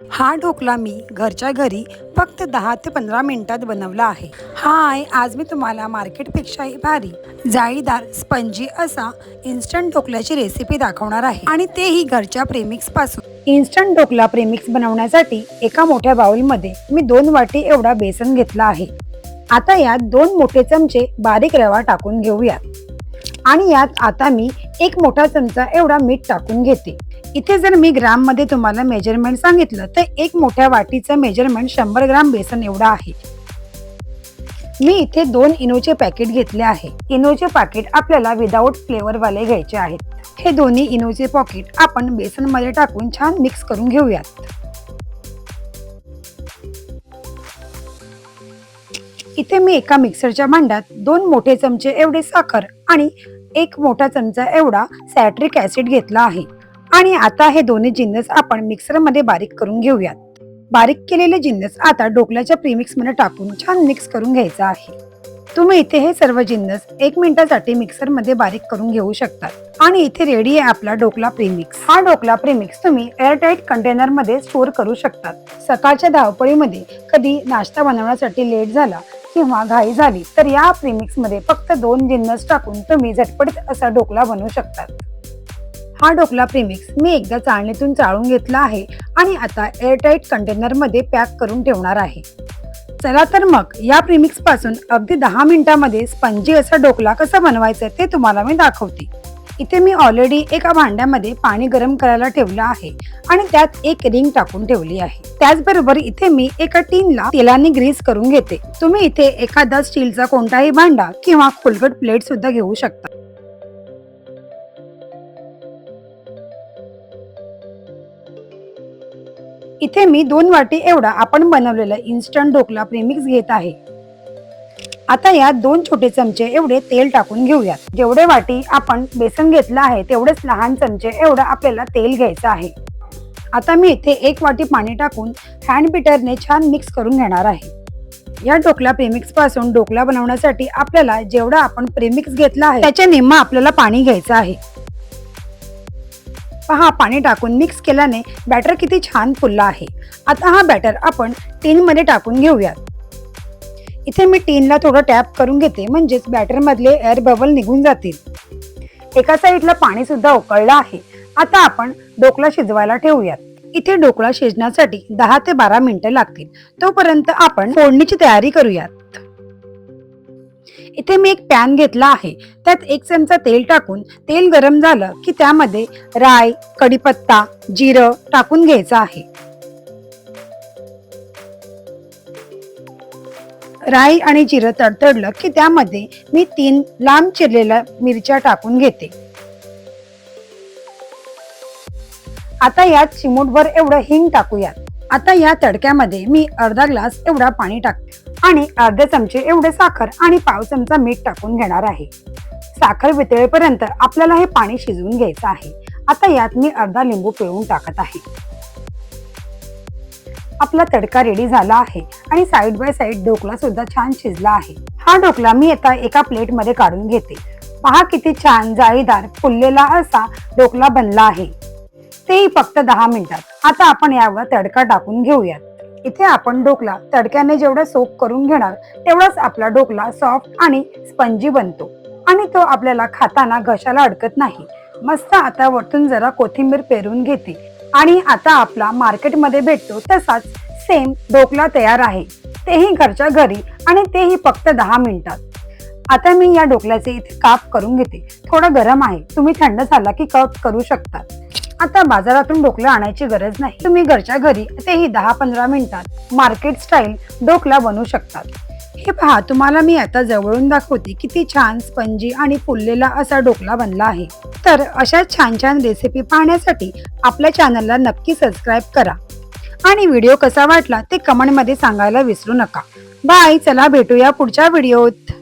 हा ढोकला मी घरच्या घरी फक्त 10 ते 15 मिनिटात बनवला आहे. आज मी तुम्हाला मार्केटपेक्षाही भारी, जाळीदार, स्पंजी असा इन्स्टंट ढोकल्याची रेसिपी दाखवणार आहे आणि तेही घरच्या प्रेमिक्स पासून. इन्स्टंट ढोकला प्रेमिक्स बनवण्यासाठी एका मोठ्या बाउलमध्ये मी 2 वाटी एवढा बेसन घेतला आहे. आता यात 2 मोठे चमचे बारीक रवा टाकून घेऊयात आणि यात आता मी 1 मोठा चमचा एवढा मीठ टाकून घेते. इथे जर मी ग्राम मध्ये तुम्हाला मेजरमेंट सांगितलं तर 1 मोठ्या वाटीचं मेजरमेंट 100 ग्राम बेसन एवढा आहे. मी इथे 2 इनोचे पॅकेट घेतले आहे. इनोचे पॅकेट आपल्याला विदाऊट फ्लेवर वाले घ्यायचे आहेत. हे दोन्ही इनोचे पॅकेट आपण बेसन मध्ये टाकून छान मिक्स करून घेऊयात. इथे मी एका मिक्सरच्या भांड्यात 2 मोठे चमचे एवढे साखर आणि 1 मोठा चमचा एवढा सायट्रिक ऍसिड घेतला आहे आणि आता हे दोन्ही जिन्नस आपण मिक्सर मध्ये बारीक करून घेऊयात. बारीक केलेले जिन्नस आता ढोकल्याच्या प्रीमिक्स मध्ये टाकून छान मिक्स करून घ्यायचा आहे. तुम्ही इथे हे सर्व जिन्नस 1 मिनिटासाठी मिक्सर मध्ये बारीक करून घेऊ शकतात आणि इथे रेडी आहे आपला ढोकला प्रीमिक्स. हा ढोकला प्रीमिक्स तुम्ही एअरटाईट कंटेनर मध्ये स्टोर करू शकतात. सकाळच्या धावपळीमध्ये कधी नाश्ता बनवण्यासाठी लेट झाला किंवा घाई झाली तर या प्रीमिक्स मध्ये फक्त 2 जिन्नस टाकून तुम्ही झटपटीत असा ढोकला बनवू शकतात. हा ढोकला प्रीमिक्स मी एकदा चाळणीतून चाळून घेतला आहे आणि आता एअरटाईट कंटेनर मध्ये पॅक करून ठेवणार आहे. चला तर मग या प्रीमिक्स पासून अगदी 10 मिनिटांमध्ये स्पंजी असा ढोकला कसा बनवायचा ते तुम्हाला मी दाखवते. इथे मी ऑलरेडी एका भांड्यामध्ये पाणी गरम करायला ठेवलं आहे आणि त्यात 1 रिंग टाकून ठेवली आहे. त्याचबरोबर इथे मी एका टीनला तेलाने ग्रीस करून घेते. तुम्ही इथे एखादा स्टीलचा कोणताही भांडा किंवा खोलगट प्लेट सुद्धा घेऊ शकता. इथे मी 2 वाटी एवढा आपण बनवलेला इन्स्टंट ढोकला प्रीमिक्स घेत आहे. आता यात 2 छोटे चमचे एवढे तेल टाकून घेऊयात. जेवढे वाटी आपण बेसन घेतलं आहे तेवढेच लहान चमचे एवढं आपल्याला तेल घ्यायचं आहे. आता मी इथे 1 वाटी पाणी टाकून हँड बीटरने छान मिक्स करून घेणार आहे. या ढोकला प्रीमिक्स पासून ढोकला बनवण्यासाठी आपल्याला जेवढा आपण प्रीमिक्स घेतला आहे त्याच्या निम्मा आपल्याला पाणी घ्यायचं आहे. पहा, पाणी टाकून मिक्स केल्याने बॅटर किती छान फुलला आहे. आता हा बॅटर आपण टीन मध्ये टाकून घेऊयात. इथे मी टीनला थोडं टॅप करून घेते म्हणजेच बॅटर मधले एअर बबल निघून जातील. एका साईडला पाणी सुद्धा उकळलं आहे. आता आपण ढोकला शिजवायला ठेवूयात. इथे ढोकळा शिजण्यासाठी 10 ते 12 मिनिटं लागतील. तोपर्यंत आपण फोडणीची तयारी करूयात. इथे मी एक पॅन घेतला आहे. त्यात 1 चमचा तेल टाकून तेल गरम झालं की त्यामध्ये राई, कढीपत्ता, जिरं टाकून घ्यायचं आहे. राई आणि जिरं तडतडलं की त्यामध्ये मी 3 लांब चिरलेल्या मिरच्या टाकून घेते. आता यात चिमूटभर एवढं हिंग टाकूयात. आता या तडक्यामध्ये मी अर्धा ग्लास एवढा पाणी टाकते आणि अर्धे चमचे एवढे साखर आणि पाव चमचा मीठ टाकून घेणार आहे. साखर वितळेपर्यंत आपल्याला हे पाणी शिजवून घ्यायचं आहे. आता यात मी अर्धा लिंबू पिळून टाकत आहे. आपला तडका रेडी झाला आहे आणि साइड बाय साइड ढोकला सुद्धा छान शिजला आहे. हा ढोकला मी आता एका प्लेट मध्ये काढून घेते. पहा किती छान जाळीदार फुललेला असा ढोकला बनला आहे, तेही फक्त 10 मिनिटात. आता आपण यावर तडका टाकून घेऊयात. इथे आपण ढोकला तडक्याने जेवढा सोक करून घेणार तेवढाच आपला ढोकला सॉफ्ट आणि स्पंजी बनतो आणि तो आपल्याला खाताना घशाला अडकत नाही. मस्त आता वरतून जरा कोथिंबीर पेरून घेते आणि आता आपला मार्केटमध्ये भेटतो तसाच सेम ढोकला तयार आहे, तेही घरच्या घरी आणि तेही फक्त 10 मिनिटात. आता मी या ढोकल्याचे इथे काप करून घेते. थोडा गरम आहे, तुम्ही थंड झाला की कट करू शकता. आता बाजारातून ढोकला आणायची गरज नाही. तुम्ही घरच्या घरी तेही 10-15 मिनिटात मार्केट स्टाईल ढोकला बनवू शकतात. हे पहा, तुम्हाला मी आता जवळून दाखवते किती छान स्पंजी आणि फुललेला असा ढोकला बनला आहे. तर अशा छान छान रेसिपी पाहण्यासाठी आपल्या चॅनलला नक्की सबस्क्राईब करा आणि व्हिडिओ कसा वाटला ते कमेंट मध्ये सांगायला विसरू नका. बाय. चला भेटूया पुढच्या व्हिडिओत.